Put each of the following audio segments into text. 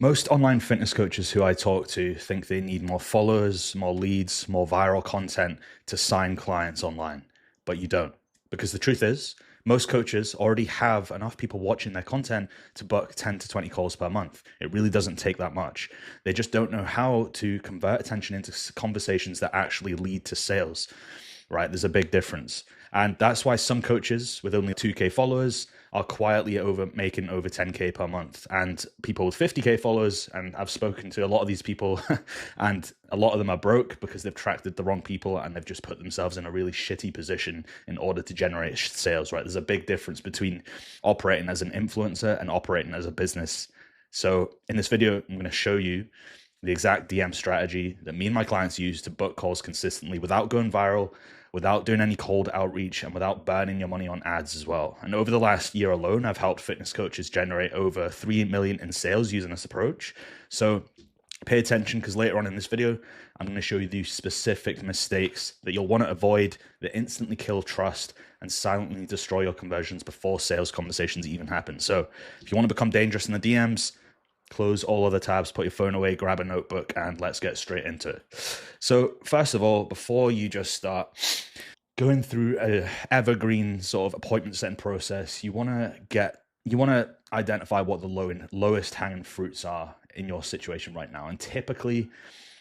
Most online fitness coaches who I talk to think they need more followers, more leads, more viral content to sign clients online, but you don't. Because the truth is, most coaches already have enough people watching their content to book 10 to 20 calls per month. It really doesn't take that much. They just don't know how to convert attention into conversations that actually lead to sales, right? There's a big difference. And that's why some coaches with only 2K followers are quietly making over 10K per month. And people with 50K followers, and I've spoken to a lot of these people, and a lot of them are broke because they've attracted the wrong people and they've just put themselves in a really shitty position in order to generate sales, right? There's a big difference between operating as an influencer and operating as a business. So in this video, I'm going to show you the exact DM strategy that me and my clients use to book calls consistently without going viral, without doing any cold outreach, and without burning your money on ads as well. And over the last year alone, I've helped fitness coaches generate over 3 million in sales using this approach. So pay attention, because later on in this video, I'm going to show you the specific mistakes that you'll want to avoid that instantly kill trust and silently destroy your conversions before sales conversations even happen. So if you want to become dangerous in the DMs, close all other tabs, put your phone away, grab a notebook, and let's get straight into it. So first of all, before you just start going through a evergreen sort of appointment setting process, you want to identify what the lowest hanging fruits are in your situation right now. And typically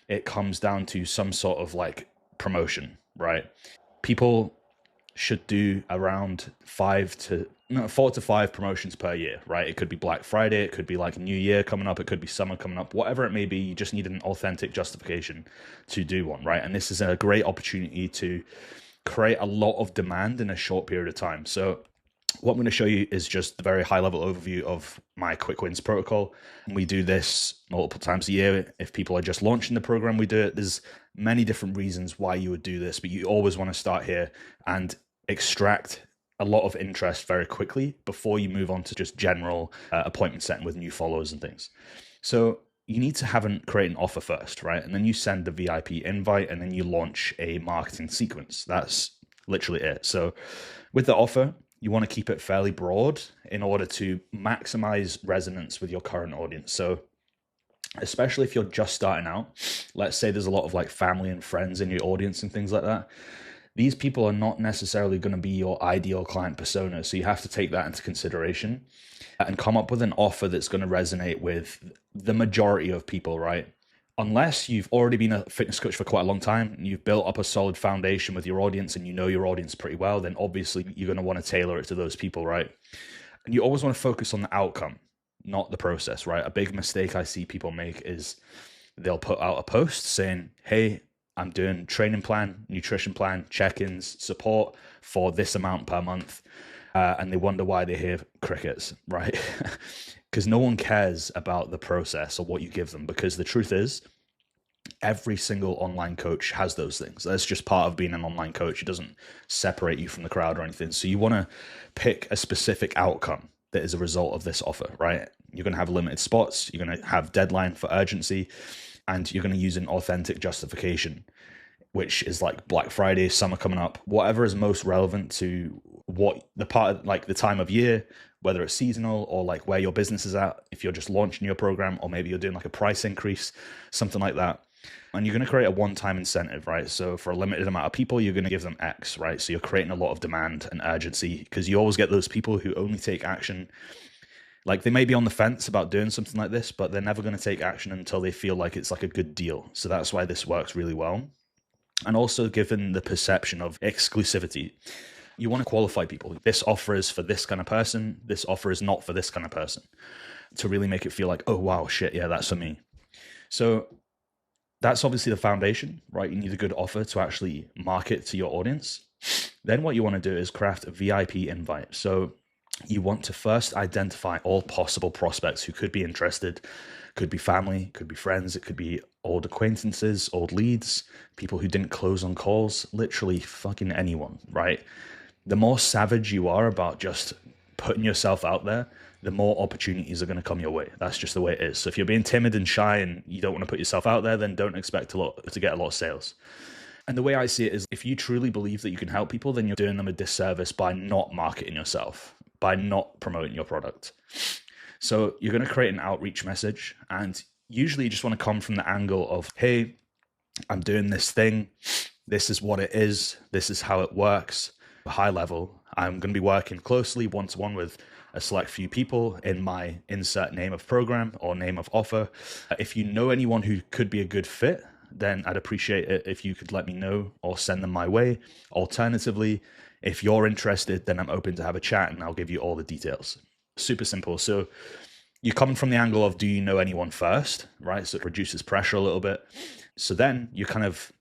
it comes down to some sort of like promotion, right? People should do around 4 to 5 promotions per year, right? It could be Black Friday, it could be like New Year coming up, it could be summer coming up, whatever it may be. You just need an authentic justification to do one, right? And this is a great opportunity to create a lot of demand in a short period of time. So what I'm going to show you is just a very high level overview of my quick wins protocol. And we do this multiple times a year. If people are just launching the program, we do it. There's many different reasons why you would do this, but you always want to start here and extract a lot of interest very quickly before you move on to just general appointment setting with new followers and things. So you need to create an offer first, right? And then you send the VIP invite, and then you launch a marketing sequence. That's literally it. So with the offer, you want to keep it fairly broad in order to maximize resonance with your current audience. So especially if you're just starting out, let's say there's a lot of like family and friends in your audience and things like that. These people are not necessarily going to be your ideal client persona. So you have to take that into consideration and come up with an offer that's going to resonate with the majority of people, right? Unless you've already been a fitness coach for quite a long time and you've built up a solid foundation with your audience and you know your audience pretty well, then obviously you're going to want to tailor it to those people, right? And you always want to focus on the outcome, not the process, right? A big mistake I see people make is they'll put out a post saying, hey, I'm doing training plan, nutrition plan, check-ins, support for this amount per month. And they wonder why they hear crickets, right? Because no one cares about the process or what you give them. Because the truth is, every single online coach has those things. That's just part of being an online coach. It doesn't separate you from the crowd or anything. So you want to pick a specific outcome that is a result of this offer, right? You're going to have limited spots. You're going to have deadline for urgency. And you're going to use an authentic justification, which is like Black Friday, summer coming up, whatever is most relevant to what the part of like the time of year, whether it's seasonal or like where your business is at, if you're just launching your program, or maybe you're doing like a price increase, something like that. And you're going to create a one-time incentive, right? So for a limited amount of people, you're going to give them X, right? So you're creating a lot of demand and urgency, because you always get those people who only take action. Like they may be on the fence about doing something like this, but they're never going to take action until they feel like it's like a good deal. So that's why this works really well. And also, given the perception of exclusivity, you want to qualify people. This offer is for this kind of person. This offer is not for this kind of person, to really make it feel like, oh, wow, shit, yeah, that's for me. So that's obviously the foundation, right? You need a good offer to actually market to your audience. Then what you want to do is craft a VIP invite. So you want to first identify all possible prospects who could be interested. Could be family, could be friends, it could be old acquaintances, old leads, people who didn't close on calls, literally fucking anyone, right? The more savage you are about just putting yourself out there, the more opportunities are going to come your way. That's just the way it is. So if you're being timid and shy and you don't want to put yourself out there, then don't expect to get a lot of sales. And the way I see it is, if you truly believe that you can help people, then you're doing them a disservice by not marketing yourself, by not promoting your product. So you're going to create an outreach message, and usually you just want to come from the angle of, hey, I'm doing this thing. This is what it is. This is how it works. High level, I'm going to be working closely one-to-one with a select few people in my insert name of program or name of offer. If you know anyone who could be a good fit, then I'd appreciate it if you could let me know or send them my way. Alternatively, if you're interested, then I'm open to have a chat and I'll give you all the details. Super simple. So you're coming from the angle of, do you know anyone first, right? So it reduces pressure a little bit. So then you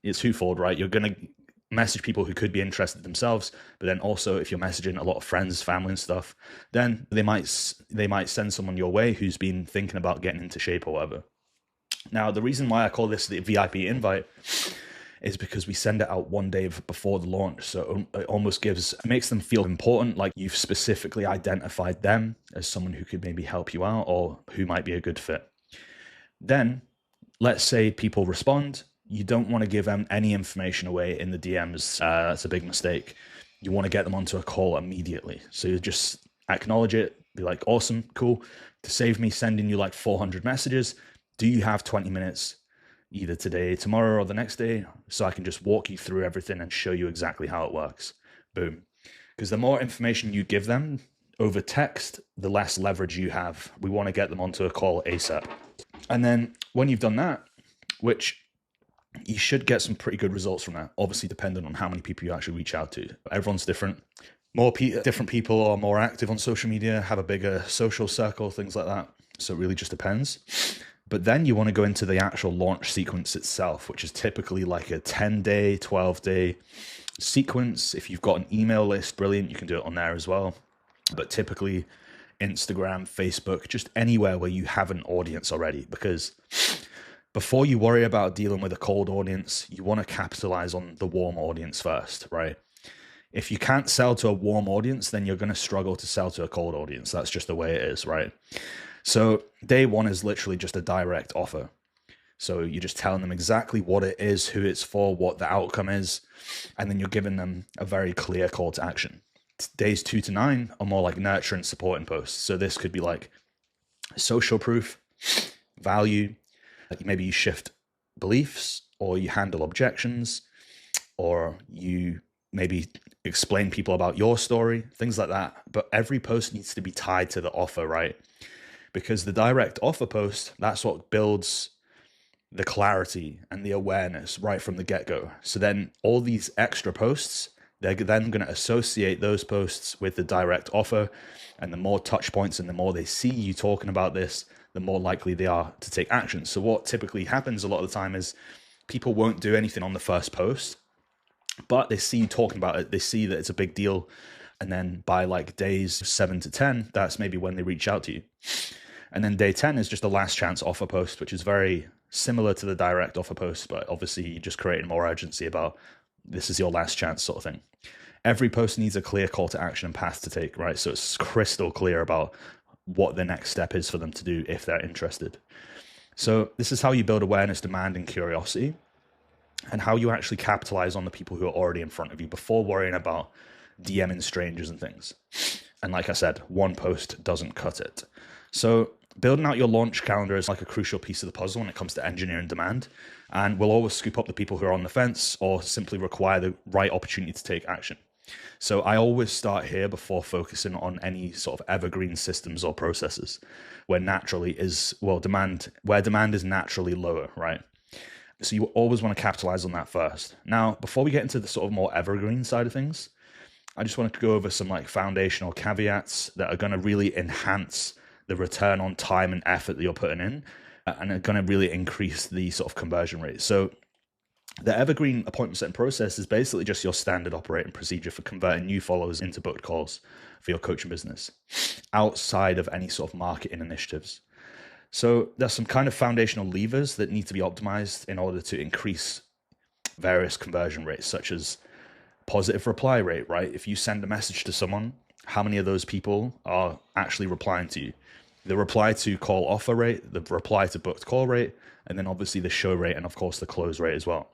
it's twofold, right? You're going to message people who could be interested themselves, but then also if you're messaging a lot of friends, family and stuff, then they might send someone your way who's been thinking about getting into shape or whatever. Now, the reason why I call this the VIP invite is because we send it out one day before the launch. So it almost makes them feel important, like you've specifically identified them as someone who could maybe help you out or who might be a good fit. Then let's say people respond. You don't want to give them any information away in the DMs. That's a big mistake. You want to get them onto a call immediately. So you just acknowledge it, be like, awesome, cool. To save me sending you like 400 messages, do you have 20 minutes either today, tomorrow, or the next day, so I can just walk you through everything and show you exactly how it works? Boom. Because the more information you give them over text, the less leverage you have. We want to get them onto a call ASAP. And then when you've done that, which you should get some pretty good results from that, obviously depending on how many people you actually reach out to. Everyone's different. Different people are more active on social media, have a bigger social circle, things like that. So it really just depends. But then you want to go into the actual launch sequence itself, which is typically like a 10-day, 12-day sequence. If you've got an email list, brilliant, you can do it on there as well. But typically Instagram, Facebook, just anywhere where you have an audience already, because before you worry about dealing with a cold audience, you want to capitalize on the warm audience first, right? If you can't sell to a warm audience, then you're going to struggle to sell to a cold audience. That's just the way it is, right? So day one is literally just a direct offer. So you're just telling them exactly what it is, who it's for, what the outcome is, and then you're giving them a very clear call to action. Days 2 to 9 are more like nurture and supporting posts. So this could be like social proof, value, like maybe you shift beliefs or you handle objections, or you maybe explain people about your story, things like that. But every post needs to be tied to the offer, right? Because the direct offer post, that's what builds the clarity and the awareness right from the get-go. So then all these extra posts, they're then going to associate those posts with the direct offer. And the more touch points and the more they see you talking about this, the more likely they are to take action. So what typically happens a lot of the time is people won't do anything on the first post, but they see you talking about it. They see that it's a big deal. And then by like days 7 to 10, that's maybe when they reach out to you. And then day 10 is just a last chance offer post, which is very similar to the direct offer post, but obviously you just creating more urgency about this is your last chance sort of thing. Every post needs a clear call to action and path to take, right? So it's crystal clear about what the next step is for them to do if they're interested. So this is how you build awareness, demand, and curiosity, and how you actually capitalize on the people who are already in front of you before worrying about DMing strangers and things. And like I said, one post doesn't cut it. So building out your launch calendar is like a crucial piece of the puzzle when it comes to engineering demand. And we'll always scoop up the people who are on the fence or simply require the right opportunity to take action. So I always start here before focusing on any sort of evergreen systems or processes where demand is naturally lower, right? So you always want to capitalize on that first. Now, before we get into the sort of more evergreen side of things, I just wanted to go over some like foundational caveats that are going to really enhance the return on time and effort that you're putting in, and are going to really increase the sort of conversion rate. So the evergreen appointment setting process is basically just your standard operating procedure for converting new followers into booked calls for your coaching business outside of any sort of marketing initiatives. So there's some kind of foundational levers that need to be optimized in order to increase various conversion rates, such as positive reply rate, right? If you send a message to someone, how many of those people are actually replying to you? The reply to call offer rate, the reply to booked call rate, and then obviously the show rate, and of course the close rate as well.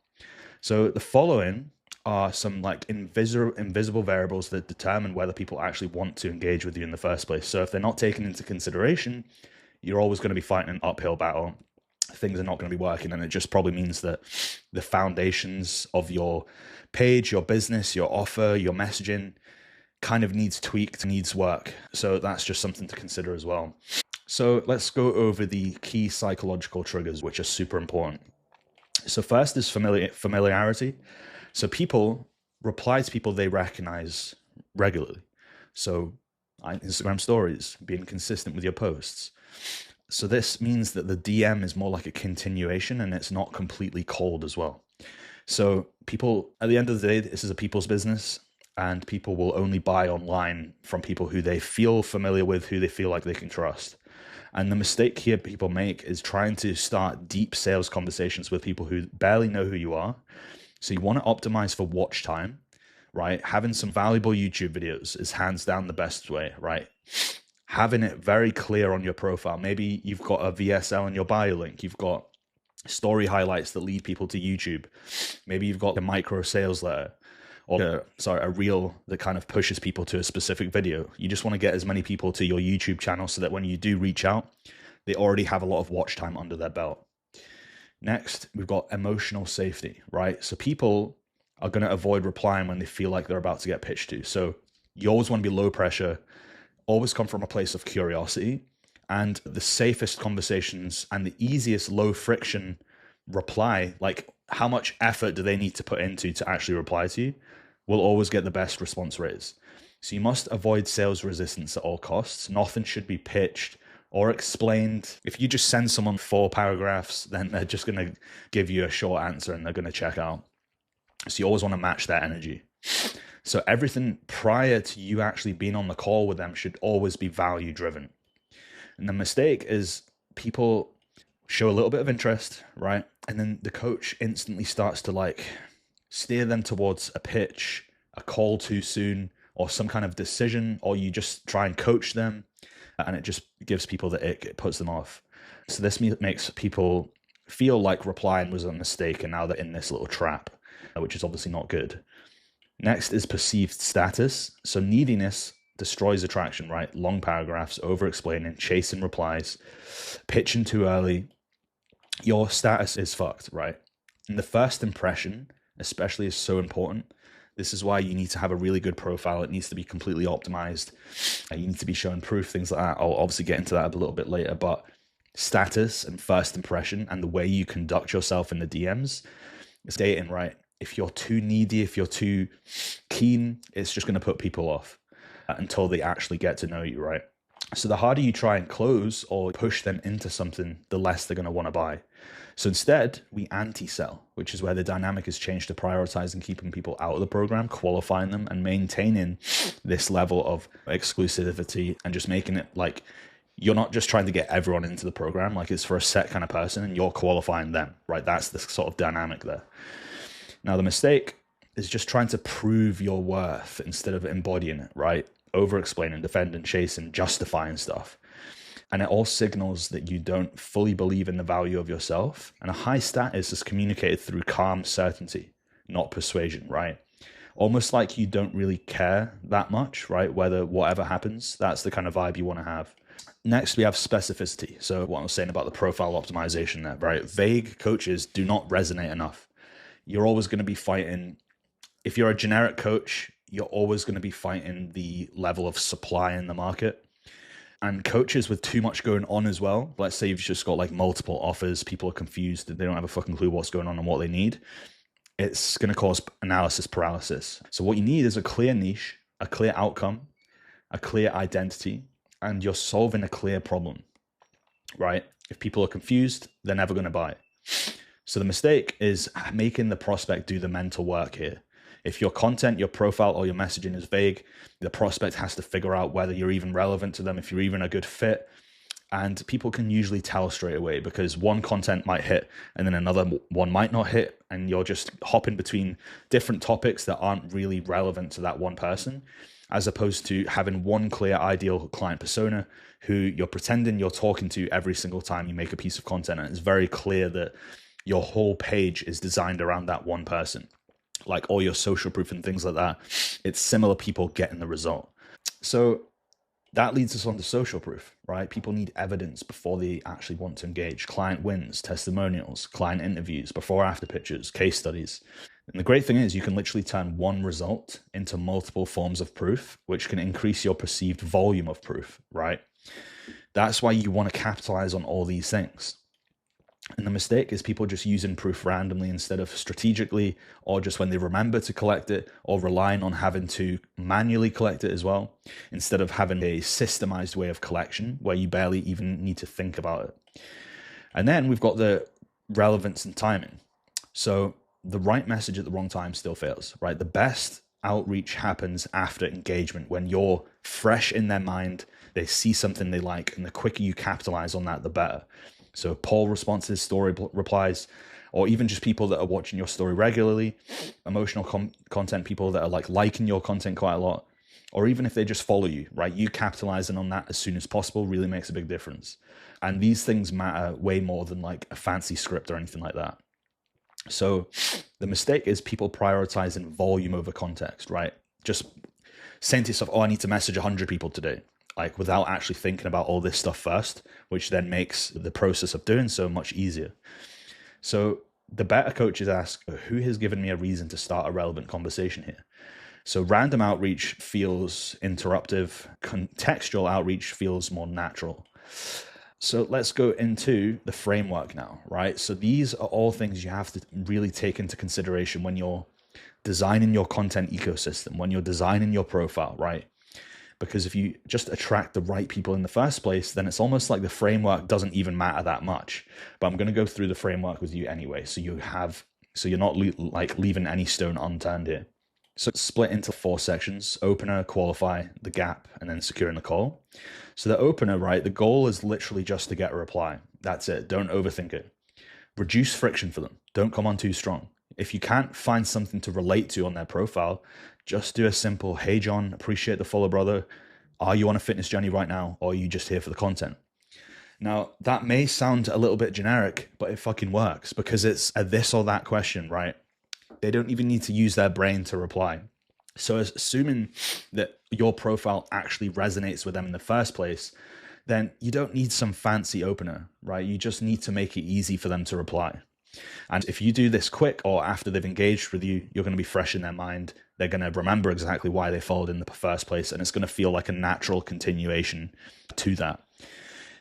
So the following are some like invisible variables that determine whether people actually want to engage with you in the first place. So if they're not taken into consideration, you're always going to be fighting an uphill battle. Things are not going to be working, and it just probably means that the foundations of your page, your business, your offer, your messaging kind of needs tweaked, needs work. So that's just something to consider as well. So let's go over the key psychological triggers, which are super important. So first is familiarity. So people reply to people they recognize regularly. So Instagram stories, being consistent with your posts. So this means that the DM is more like a continuation and it's not completely cold as well. So people, at the end of the day, this is a people's business, and people will only buy online from people who they feel familiar with, who they feel like they can trust. And the mistake here people make is trying to start deep sales conversations with people who barely know who you are. So you want to optimize for watch time, right? Having some valuable YouTube videos is hands down the best way, right? Having it very clear on your profile. Maybe you've got a VSL in your bio link. You've got story highlights that lead people to YouTube. Maybe you've got a micro sales letter, or a reel that kind of pushes people to a specific video. You just want to get as many people to your YouTube channel so that when you do reach out, they already have a lot of watch time under their belt. Next, we've got emotional safety, right? So people are going to avoid replying when they feel like they're about to get pitched to. So you always want to be low pressure, always come from a place of curiosity, and the safest conversations and the easiest low friction reply, like how much effort do they need to put into to actually reply to you, will always get the best response rates. So you must avoid sales resistance at all costs. Nothing should be pitched or explained. If you just send someone 4 paragraphs, then they're just going to give you a short answer and they're going to check out. So you always want to match that energy. So everything prior to you actually being on the call with them should always be value driven. And the mistake is people show a little bit of interest, right? And then the coach instantly starts to like steer them towards a pitch, a call too soon, or some kind of decision, or you just try and coach them and it just gives people the ick, it puts them off. So this makes people feel like replying was a mistake and now they're in this little trap, which is obviously not good. Next is perceived status. So neediness destroys attraction, right? Long paragraphs, over-explaining, chasing replies, pitching too early. Your status is fucked, right? And the first impression, especially, is so important. This is why you need to have a really good profile. It needs to be completely optimized. You need to be showing proof, things like that. I'll obviously get into that a little bit later, but status and first impression and the way you conduct yourself in the DMs is dating, right? If you're too needy, if you're too keen, it's just going to put people off until they actually get to know you, right? So the harder you try and close or push them into something, the less they're going to want to buy. So instead, we anti-sell, which is where the dynamic is changed to prioritizing keeping people out of the program, qualifying them, and maintaining this level of exclusivity and just making it like you're not just trying to get everyone into the program, like it's for a set kind of person and you're qualifying them, right? That's the sort of dynamic there. Now, the mistake is just trying to prove your worth instead of embodying it, right? Over-explaining, defending, chasing, justifying stuff. And it all signals that you don't fully believe in the value of yourself. And a high status is communicated through calm certainty, not persuasion, right? Almost like you don't really care that much, right? Whatever happens, that's the kind of vibe you want to have. Next, we have specificity. So what I was saying about the profile optimization there, right? Vague coaches do not resonate enough. You're always going to be fighting. If you're a generic coach, you're always going to be fighting the level of supply in the market. And coaches with too much going on as well, let's say you've just got like multiple offers, people are confused, they don't have a fucking clue what's going on and what they need, it's going to cause analysis paralysis. So what you need is a clear niche, a clear outcome, a clear identity, and you're solving a clear problem, right? If people are confused, they're never going to buy. So the mistake is making the prospect do the mental work here. If your content, your profile, or your messaging is vague, the prospect has to figure out whether you're even relevant to them, if you're even a good fit. And people can usually tell straight away because one content might hit and then another one might not hit. And you're just hopping between different topics that aren't really relevant to that one person, as opposed to having one clear ideal client persona who you're pretending you're talking to every single time you make a piece of content. And it's very clear that your whole page is designed around that one person. like all your social proof and things like that, it's similar people getting the result. So that leads us on to social proof, right? People need evidence before they actually want to engage. Client wins, testimonials, client interviews, before after pictures, case studies. And the great thing is you can literally turn one result into multiple forms of proof, which can increase your perceived volume of proof, right? That's why you want to capitalize on all these things. And the mistake is people just using proof randomly instead of strategically, or just when they remember to collect it, or relying on having to manually collect it as well, instead of having a systemized way of collection where you barely even need to think about it. And then we've got the relevance and timing. So the right message at the wrong time still fails, right? The best outreach happens after engagement, when you're fresh in their mind, they see something they like, and the quicker you capitalize on that, the better. So poll responses, story replies, or even just people that are watching your story regularly, emotional content, people that are like liking your content quite a lot, or even if they just follow you, right? You capitalizing on that as soon as possible really makes a big difference. And these things matter way more than like a fancy script or anything like that. So the mistake is people prioritizing volume over context, right? Just saying to yourself, oh, I need to message 100 people today, like without actually thinking about all this stuff first, which then makes the process of doing so much easier. So the better coaches ask, who has given me a reason to start a relevant conversation here? So random outreach feels interruptive. Contextual outreach feels more natural. So let's go into the framework now, right? So these are all things you have to really take into consideration when you're designing your content ecosystem, when you're designing your profile, right? Because if you just attract the right people in the first place, then it's almost like the framework doesn't even matter that much. But I'm going to go through the framework with you anyway, so you're not leaving any stone unturned here. So it's split into 4 sections: opener, qualify, the gap, and then securing the call. So the opener, right, the goal is literally just to get a reply. That's it. Don't overthink it. Reduce friction for them. Don't come on too strong. If you can't find something to relate to on their profile, just do a simple, hey John, appreciate the follow, brother. Are you on a fitness journey right now, or are you just here for the content? Now, that may sound a little bit generic, but it fucking works because it's a this or that question, right? They don't even need to use their brain to reply. So assuming that your profile actually resonates with them in the first place, then you don't need some fancy opener, right? You just need to make it easy for them to reply. And if you do this quick or after they've engaged with you, you're going to be fresh in their mind. They're going to remember exactly why they followed in the first place, and it's going to feel like a natural continuation to that.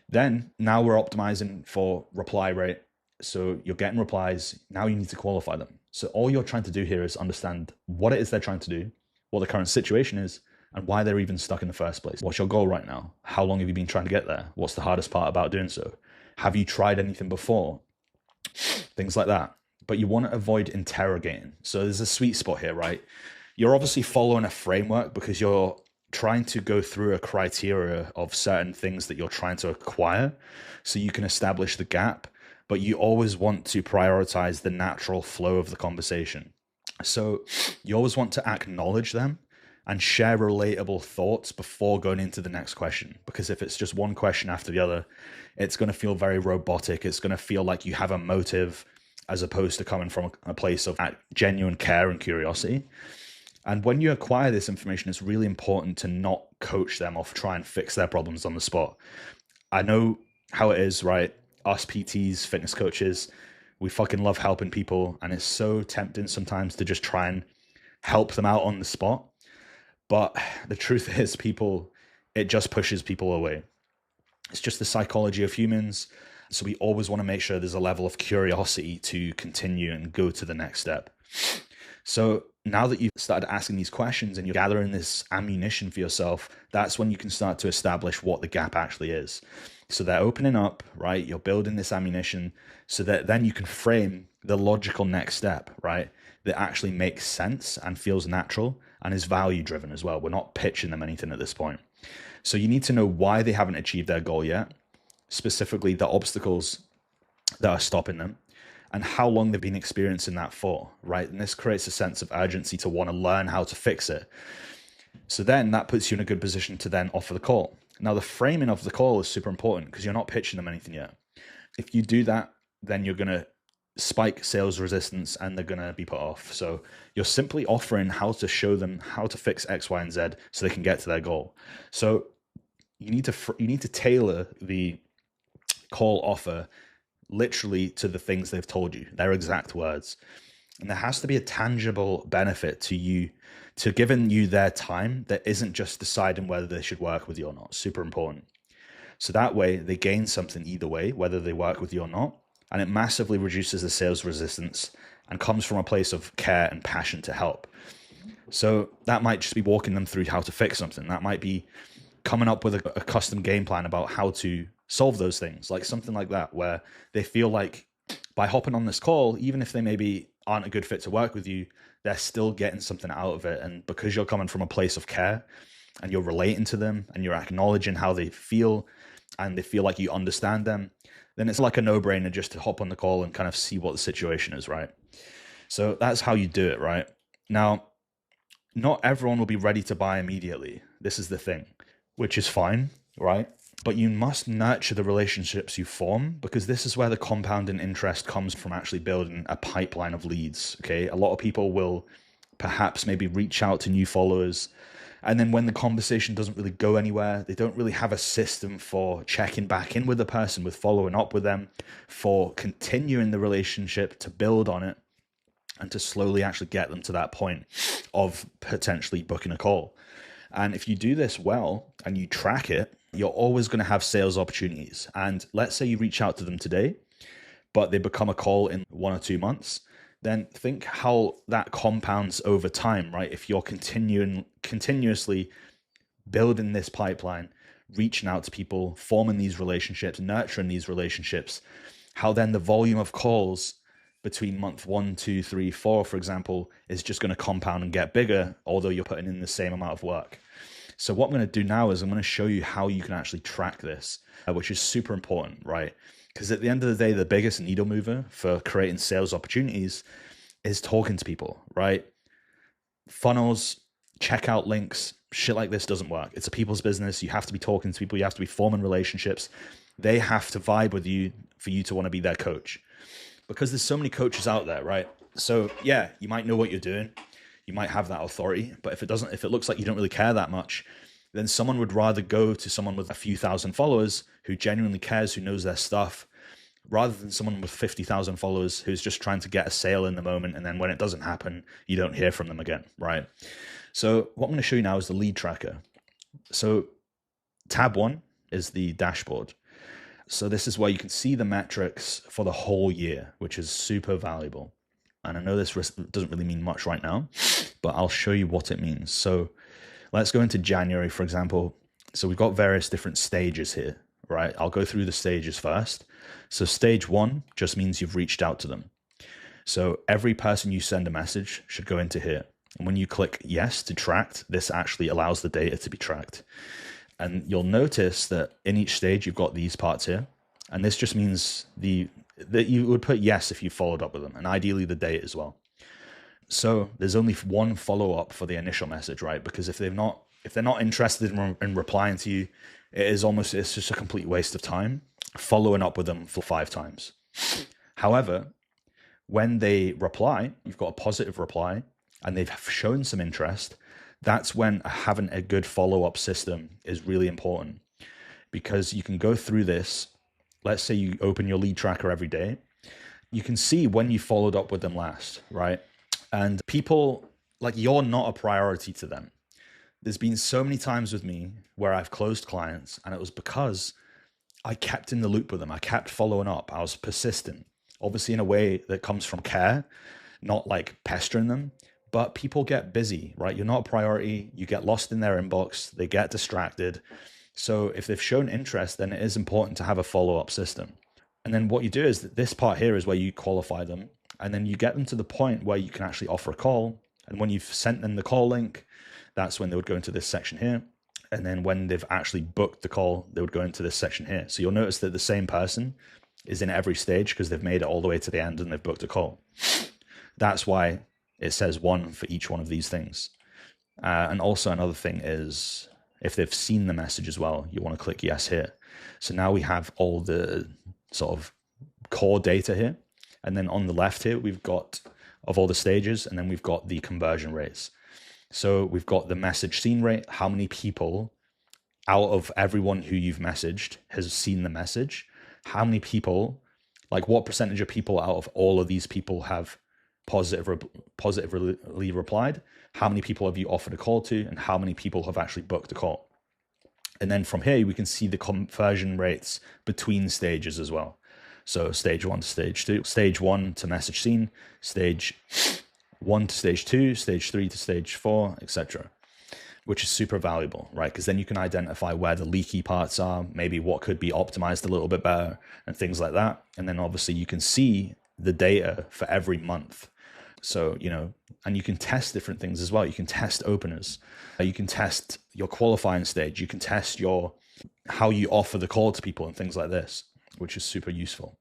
Then now we're optimizing for reply rate. So you're getting replies. Now you need to qualify them. So all you're trying to do here is understand what it is they're trying to do, what the current situation is, and why they're even stuck in the first place. What's your goal right now? How long have you been trying to get there? What's the hardest part about doing so? Have you tried anything before? Things like that. But you want to avoid interrogating. So there's a sweet spot here, right? You're obviously following a framework because you're trying to go through a criteria of certain things that you're trying to acquire so you can establish the gap, but you always want to prioritize the natural flow of the conversation. So you always want to acknowledge them and share relatable thoughts before going into the next question. Because if it's just one question after the other, it's going to feel very robotic. It's going to feel like you have a motive as opposed to coming from a place of genuine care and curiosity. And when you acquire this information, it's really important to not coach them or try and fix their problems on the spot. I know how it is, right? Us PTs, fitness coaches, we fucking love helping people. And it's so tempting sometimes to just try and help them out on the spot. But the truth is, it just pushes people away. It's just the psychology of humans. So we always want to make sure there's a level of curiosity to continue and go to the next step. So now that you've started asking these questions and you're gathering this ammunition for yourself, that's when you can start to establish what the gap actually is. So they're opening up, right? You're building this ammunition so that then you can frame the logical next step, right? That actually makes sense and feels natural and is value driven as well. We're not pitching them anything at this point. So you need to know why they haven't achieved their goal yet, specifically the obstacles that are stopping them, and how long they've been experiencing that for, right? And this creates a sense of urgency to want to learn how to fix it. So then that puts you in a good position to then offer the call. Now, the framing of the call is super important because you're not pitching them anything yet. If you do that, then you're going to spike sales resistance and they're going to be put off. So you're simply offering how to show them how to fix X, Y, and Z so they can get to their goal. So you need to tailor the call offer literally to the things they've told you, their exact words. And there has to be a tangible benefit to you, to giving you their time that isn't just deciding whether they should work with you or not. Super important. So that way they gain something either way, whether they work with you or not. And it massively reduces the sales resistance and comes from a place of care and passion to help. So that might just be walking them through how to fix something. That might be coming up with a custom game plan about how to solve those things, like something like that, where they feel like by hopping on this call, even if they maybe aren't a good fit to work with you, they're still getting something out of it. And because you're coming from a place of care and you're relating to them and you're acknowledging how they feel and they feel like you understand them, then it's like a no-brainer just to hop on the call and kind of see what the situation is, right? So that's how you do it, right? Now, not everyone will be ready to buy immediately. This is the thing, which is fine, right? But you must nurture the relationships you form, because this is where the compounding interest comes from, actually building a pipeline of leads, okay? A lot of people will perhaps maybe reach out to new followers, and then when the conversation doesn't really go anywhere, they don't really have a system for checking back in with the person, with following up with them, for continuing the relationship, to build on it, and to slowly actually get them to that point of potentially booking a call. And if you do this well and you track it, you're always going to have sales opportunities. And let's say you reach out to them today, but they become a call in 1 or 2 months, then think how that compounds over time, right? If you're continuously building this pipeline, reaching out to people, forming these relationships, nurturing these relationships, how then the volume of calls between month 1, 2, 3, 4, for example, is just going to compound and get bigger, although you're putting in the same amount of work. So what I'm going to do now is I'm going to show you how you can actually track this, which is super important, right? Because at the end of the day, the biggest needle mover for creating sales opportunities is talking to people, right? Funnels, checkout links, shit like this doesn't work. It's a people's business. You have to be talking to people. You have to be forming relationships. They have to vibe with you for you to want to be their coach. Because there's so many coaches out there, right? So yeah, you might know what you're doing. You might have that authority, but if it looks like you don't really care that much, then someone would rather go to someone with a few thousand followers who genuinely cares, who knows their stuff, rather than someone with 50,000 followers who's just trying to get a sale in the moment. And then when it doesn't happen, you don't hear from them again, right? So what I'm going to show you now is the lead tracker. So tab 1 is the dashboard. So this is where you can see the metrics for the whole year, which is super valuable. And I know this doesn't really mean much right now, but I'll show you what it means. So let's go into January, for example. So we've got various different stages here, right? I'll go through the stages first. So stage 1 just means you've reached out to them. So every person you send a message should go into here. And when you click yes to tracked, this actually allows the data to be tracked. And you'll notice that in each stage, you've got these parts here. And this just means that you would put yes if you followed up with them, and ideally the date as well. So there's only one follow-up for the initial message, right? Because if they're not interested in replying to you, it's just a complete waste of time following up with them for 5 times. However, when they reply, you've got a positive reply, and they've shown some interest, that's when having a good follow-up system is really important, because you can go through this. Let's say you open your lead tracker every day. You can see when you followed up with them last, right? And people, like, you're not a priority to them. There's been so many times with me where I've closed clients, and it was because I kept in the loop with them. I kept following up. I was persistent, obviously in a way that comes from care, not like pestering them. But people get busy, right? You're not a priority. You get lost in their inbox. They get distracted. So if they've shown interest, then it is important to have a follow-up system. And then what you do is that this part here is where you qualify them. And then you get them to the point where you can actually offer a call. And when you've sent them the call link, that's when they would go into this section here. And then when they've actually booked the call, they would go into this section here. So you'll notice that the same person is in every stage because they've made it all the way to the end and they've booked a call. That's why it says 1 for each one of these things. And also another thing is, if they've seen the message as well, you want to click yes here. So now we have all the sort of core data here. And then on the left here, we've got of all the stages, and then we've got the conversion rates. So we've got the message seen rate, how many people out of everyone who you've messaged has seen the message, how many people, like what percentage of people out of all of these people have positively replied, how many people have you offered a call to, and how many people have actually booked a call. And then from here, we can see the conversion rates between stages as well. So stage 1 to stage 2, stage 1 to message seen, stage 1 to stage 2, stage 3 to stage 4, etc., which is super valuable, right? Because then you can identify where the leaky parts are, maybe what could be optimized a little bit better and things like that. And then obviously you can see the data for every month. So, and you can test different things as well. You can test openers. You can test your qualifying stage. You can test how you offer the call to people and things like this, which is super useful.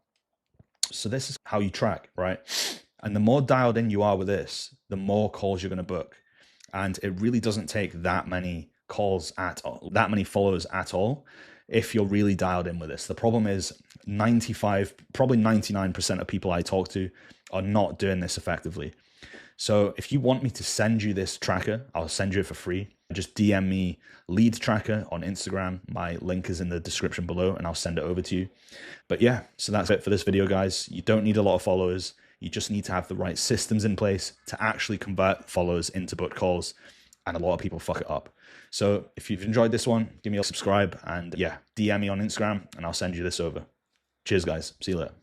So this is how you track, right? And the more dialed in you are with this, the more calls you're going to book. And it really doesn't take that many calls at all, that many followers at all, if you're really dialed in with this. The problem is 99% of people I talk to are not doing this effectively. So if you want me to send you this tracker, I'll send you it for free. Just DM me lead tracker on Instagram. My link is in the description below and I'll send it over to you. But yeah, so that's it for this video, guys. You don't need a lot of followers. You just need to have the right systems in place to actually convert followers into booked calls. And a lot of people fuck it up. So if you've enjoyed this one, give me a subscribe and yeah, DM me on Instagram and I'll send you this over. Cheers, guys. See you later.